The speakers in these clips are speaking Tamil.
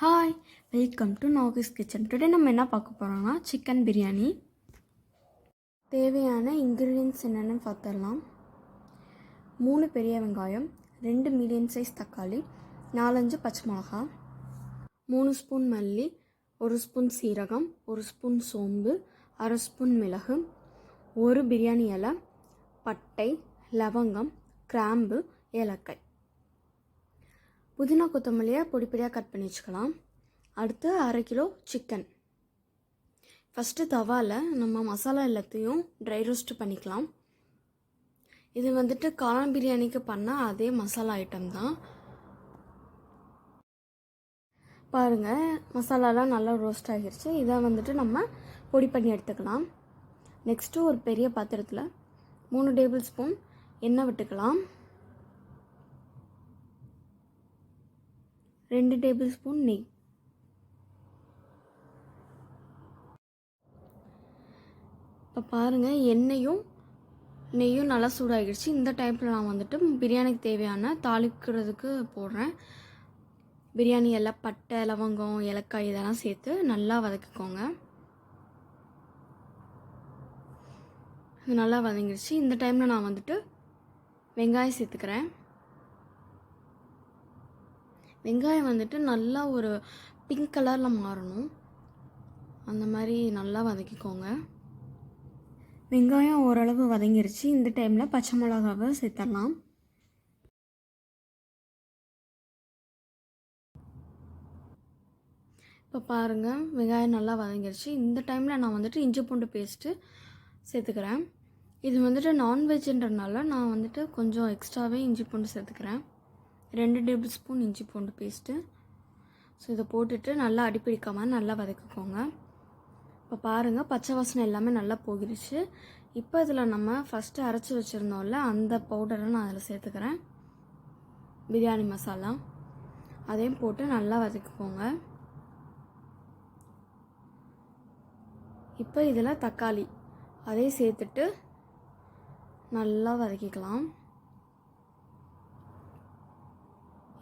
Hi, welcome to Nagi's kitchen. Today நம்ம என்ன பார்க்க போகிறோம்னா சிக்கன் பிரியாணி. தேவையான இன்க்ரீடியன்ட்ஸ் என்னென்னு பார்த்துடலாம். 3 பெரிய வெங்காயம், 2 மீடியம் சைஸ் தக்காளி, 4-5 பச்சை மிளகா, 3 ஸ்பூன் மல்லி, 1 ஸ்பூன் சீரகம், 1 ஸ்பூன் சோம்பு, 1/2 ஸ்பூன் மிளகு, 1 பிரியாணி இலை, பட்டை, லவங்கம், கிராம்பு, ஏலக்காய். புதினா கொத்தமல்லியை பொடிப்பொடியாக கட் பண்ணி வச்சுக்கலாம். அடுத்து 1/2 கிலோ சிக்கன். ஃபஸ்ட்டு தவாவில் நம்ம மசாலா எல்லாத்தையும் ட்ரை ரோஸ்ட் பண்ணிக்கலாம். இது வந்துட்டு காளான் பிரியாணிக்கு பண்ணால் அதே மசாலா ஐட்டம் தான். பாருங்கள், மசாலாலாம் நல்லா ரோஸ்ட் ஆகிருச்சு. இதை வந்துட்டு நம்ம பொடி பண்ணி எடுத்துக்கலாம். நெக்ஸ்ட்டு ஒரு பெரிய பாத்திரத்தில் 3 டேபிள் ஸ்பூன் எண்ணெய் விட்டுக்கலாம். 2 டேபிள் ஸ்பூன் நெய். இப்போ பாருங்கள், எண்ணெயும் நெய்யும் நல்லா சூடாகிடுச்சு. இந்த டைப்பில் நான் வந்துட்டு பிரியாணிக்கு தேவையான தாளிக்கிறதுக்கு போடுறேன். பிரியாணி எல்லாம் பட்டை, லவங்கம், ஏலக்காய் இதெல்லாம் சேர்த்து நல்லா வதக்கிக்கோங்க. இது நல்லா வதங்கிடுச்சு. இந்த டைமில் நான் வந்துட்டு வெங்காயம் சேர்த்துக்கிறேன். வெங்காயம் வந்துட்டு நல்லா ஒரு பிங்க் கலரில் மாறணும், அந்த மாதிரி நல்லா வதக்கிக்கோங்க. வெங்காயம் ஓரளவு வதங்கிருச்சு. இந்த டைமில் பச்சை மிளகாவை சேர்த்துடலாம். இப்போ பாருங்கள், வெங்காயம் நல்லா வதங்கிருச்சு. இந்த டைமில் நான் வந்துட்டு இஞ்சி பூண்டு பேஸ்ட்டு சேர்த்துக்கிறேன். இது வந்துட்டு நான்வெஜ்ன்றனால நான் வந்துட்டு கொஞ்சம் எக்ஸ்ட்ராவே இஞ்சி பூண்டு சேர்த்துக்கிறேன். 2 டேபிள் ஸ்பூன் இஞ்சி பூண்டு பேஸ்ட்டு. ஸோ இதை போட்டுட்டு நல்லா அடிப்பிடிக்காமல் நல்லா வதக்கிக்கோங்க. இப்போ பாருங்கள், பச்சை வாசனை எல்லாமே நல்லா போகிடுச்சு. இப்போ இதில் நம்ம ஃபஸ்ட்டு அரைச்சி வச்சுருந்தோம்ல, அந்த பவுடரை நான் அதில் சேர்த்துக்கிறேன். பிரியாணி மசாலா அதையும் போட்டு நல்லா வதக்கிக்கோங்க. இப்போ இதில் தக்காளி அதையும் சேர்த்துட்டு நல்லா வதக்கிக்கலாம்.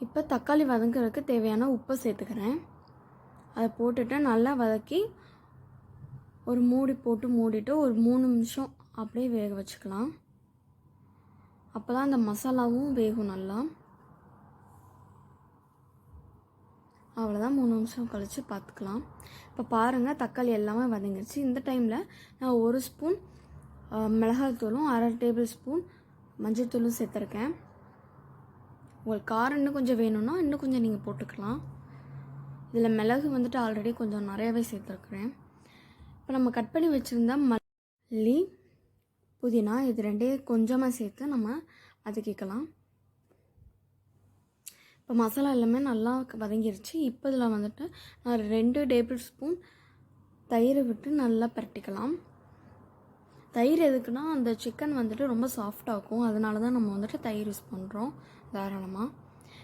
இப்போ தக்காளி வதங்கிறதுக்கு தேவையான உப்பை சேர்த்துக்கிறேன். அதை போட்டுட்டு நல்லா வதக்கி ஒரு மூடி போட்டு மூடிட்டு ஒரு 3 நிமிஷம் அப்படியே வேக வச்சுக்கலாம். அப்போ தான் அந்த மசாலாவும் வேகும் நல்லா. அவ்வளோதான், 3 நிமிஷம் கழித்து பார்த்துக்கலாம். இப்போ பாருங்கள், தக்காளி எல்லாமே வதங்கிடுச்சு. இந்த டைமில் நான் 1 ஸ்பூன் மிளகாய்த்தூளும் 1/2 டேபிள் ஸ்பூன் மஞ்சள் தூளும் சேர்த்துருக்கேன். உங்களுக்கு காரம் இன்னும் கொஞ்சம் வேணும்னா இன்னும் கொஞ்சம் நீங்கள் போட்டுக்கலாம். இதில் மிளகு வந்துட்டு ஆல்ரெடி கொஞ்சம் நிறையாவே சேர்த்துருக்குறேன். இப்போ நம்ம கட் பண்ணி வச்சுருந்த மல்லி, புதினா இது 2 கொஞ்சமாக சேர்த்து நம்ம வதக்கிக்கலாம். இப்போ மசாலா எல்லாமே நல்லா வதங்கிருச்சு. இப்போ இதில் வந்துட்டு நான் 2 டேபிள் ஸ்பூன் தயிர் விட்டு நல்லா பரட்டிக்கலாம். தயிர் எதுக்குன்னா அந்த சிக்கன் வந்துட்டு ரொம்ப சாஃப்டாகும், அதனால தான் நம்ம வந்துட்டு தயிர் யூஸ் பண்ணுறோம் தாராளமாக.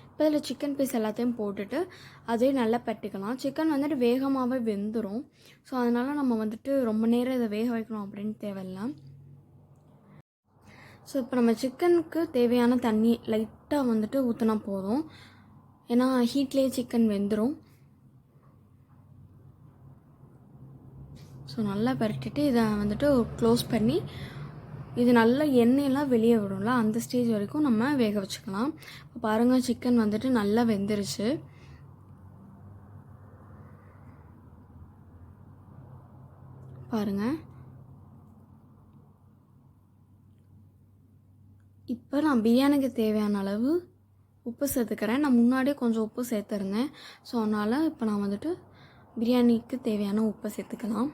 இப்போ இதில் சிக்கன் பீஸ் எல்லாத்தையும் போட்டுட்டு அதே நல்லா பரட்டிக்கலாம். சிக்கன் வந்துட்டு வேகமாகவே வெந்துடும். ஸோ அதனால் நம்ம வந்துட்டு ரொம்ப நேரம் இதை வேக வைக்கணும் அப்படின்னு தேவையில்லை. ஸோ இப்போ நம்ம சிக்கனுக்கு தேவையான தண்ணி லைட்டாக வந்துட்டு ஊற்றினா போதும், ஏன்னா ஹீட்லேயே சிக்கன் வெந்துடும். ஸோ நல்லா பரட்டிட்டு இதை வந்துட்டு க்ளோஸ் பண்ணி இது நல்லா எண்ணெயெல்லாம் வெளியே விடும்ல, அந்த ஸ்டேஜ் வரைக்கும் நம்ம வேக வச்சுக்கலாம். இப்போ பாருங்கள், சிக்கன் வந்துட்டு நல்லா வெந்துருச்சு. பாருங்கள், இப்போ நான் பிரியாணிக்கு தேவையான அளவு உப்பு சேர்த்துக்கிறேன். நான் முன்னாடியே கொஞ்சம் உப்பு சேர்த்துருந்தேன். ஸோ அதனால் இப்போ நான் வந்துட்டு பிரியாணிக்கு தேவையான உப்பை சேர்த்துக்கலாம்.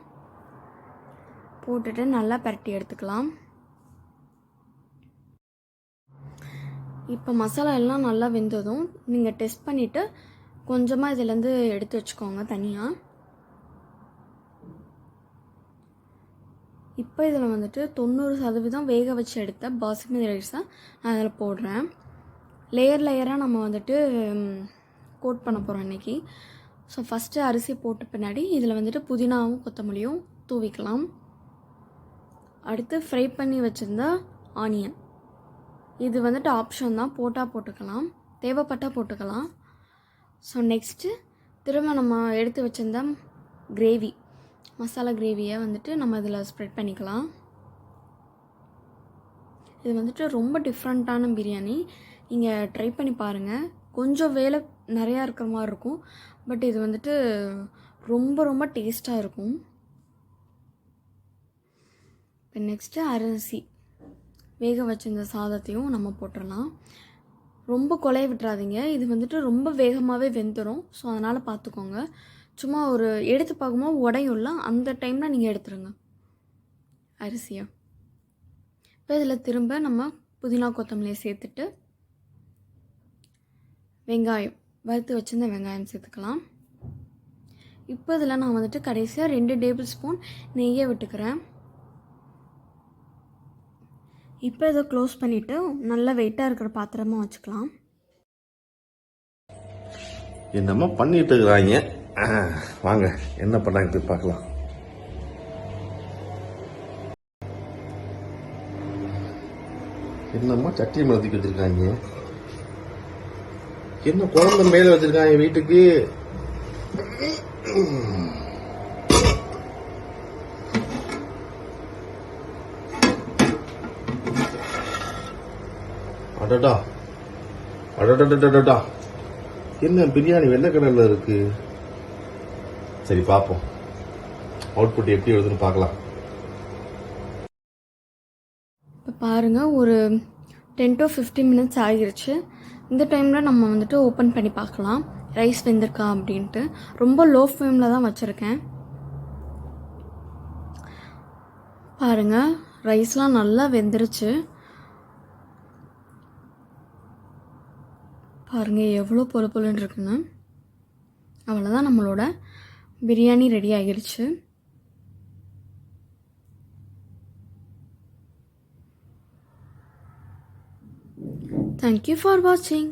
போட்டுட்டு நல்லா பரட்டி எடுத்துக்கலாம். இப்போ மசாலா எல்லாம் நல்லா வெந்ததும் நீங்கள் டெஸ்ட் பண்ணிவிட்டு கொஞ்சமாக இதிலேருந்து எடுத்து வச்சுக்கோங்க தனியாக. இப்போ இதில் வந்துட்டு 90% வேக வச்சு எடுத்த பாசுமதி ரைஸை நான் அதில் போடுறேன். லேயராக நம்ம வந்துட்டு கோட் பண்ண போகிறோம் இன்றைக்கி. ஸோ ஃபஸ்ட்டு அரிசி போட்ட பின்னாடி இதில் வந்துட்டு புதினாவும் கொத்தமல்லியும் தூவிக்கலாம். அடுத்து ஃப்ரை பண்ணி வச்சுருந்த ஆனியன், இது வந்துட்டு ஆப்ஷன் தான், போட்டால் போட்டுக்கலாம், தேவைப்பட்டால் போட்டுக்கலாம். ஸோ நெக்ஸ்ட்டு திரும்ப நம்ம எடுத்து வச்சிருந்த கிரேவி, மசாலா கிரேவியை வந்துட்டு நம்ம இதில் ஸ்ப்ரெட் பண்ணிக்கலாம். இது வந்துட்டு ரொம்ப டிஃப்ரெண்ட்டான பிரியாணி. நீங்கள் ட்ரை பண்ணி பாருங்கள். கொஞ்சம் வேலை நிறையா இருக்கிற மாதிரி இருக்கும், பட் இது வந்துட்டு ரொம்ப ரொம்ப டேஸ்ட்டாக இருக்கும். இப்போ நெக்ஸ்ட்டு அரிசி வேக வச்சிருந்த சாதத்தையும் நம்ம போட்டுடலாம். ரொம்ப கொலைய விட்டுறாதீங்க, இது வந்துட்டு ரொம்ப வேகமாகவே வெந்துடும். ஸோ அதனால் பார்த்துக்கோங்க. சும்மா ஒரு எடுத்து பார்க்கும்போது உடையும்ல, அந்த டைமில் நீங்கள் எடுத்துருங்க அரிசியை. இப்போ இதில் திரும்ப நம்ம புதினா கொத்தமல்லியை சேர்த்துட்டு வெங்காயம், வறுத்து வச்சிருந்த வெங்காயம் சேர்த்துக்கலாம். இப்போ இதில் நான் வந்துட்டு கடைசியாக 2 டேபிள் ஸ்பூன் நெய்யை விட்டுக்கிறேன். இப்போ இதை க்ளோஸ் பண்ணிவிட்டு நல்லா வெயிட்டாக இருக்கிற பாத்திரமாக வச்சுக்கலாம். என்னம்மா பண்ணிட்டு இருக்கிறாங்க, வாங்க என்ன பண்ணாங்க பார்க்கலாம். என்னம்மா சட்டி மலத்துக்கு வச்சிருக்காங்க, என்ன குழந்தை மேல வச்சிருக்காங்க வீட்டுக்கு. அடடா அடடடடடா, என்ன பிரியாணி வெள்ளை கலர்ல இருக்கு. சரி பார்ப்போம், அவுட்புட் எப்படி வருதுன்னு பார்க்கலாம். இப்போ பாருங்கள், ஒரு 10 to 15 மினிட்ஸ் ஆகிருச்சு. இந்த டைமில் நம்ம வந்துட்டு ஓப்பன் பண்ணி பார்க்கலாம் ரைஸ் வெந்திருக்கா அப்படின்ட்டு. ரொம்ப லோ ஃப்ளேமில் தான் வச்சுருக்கேன். பாருங்கள், ரைஸ்லாம் நல்லா வெந்துருச்சு. பாருங்கள் எவ்வளோ பொல பொலன்னு இருக்குன்னு. அவ்வளோதான், நம்மளோட பிரியாணி ரெடி ஆகிருச்சு. Thank you for watching.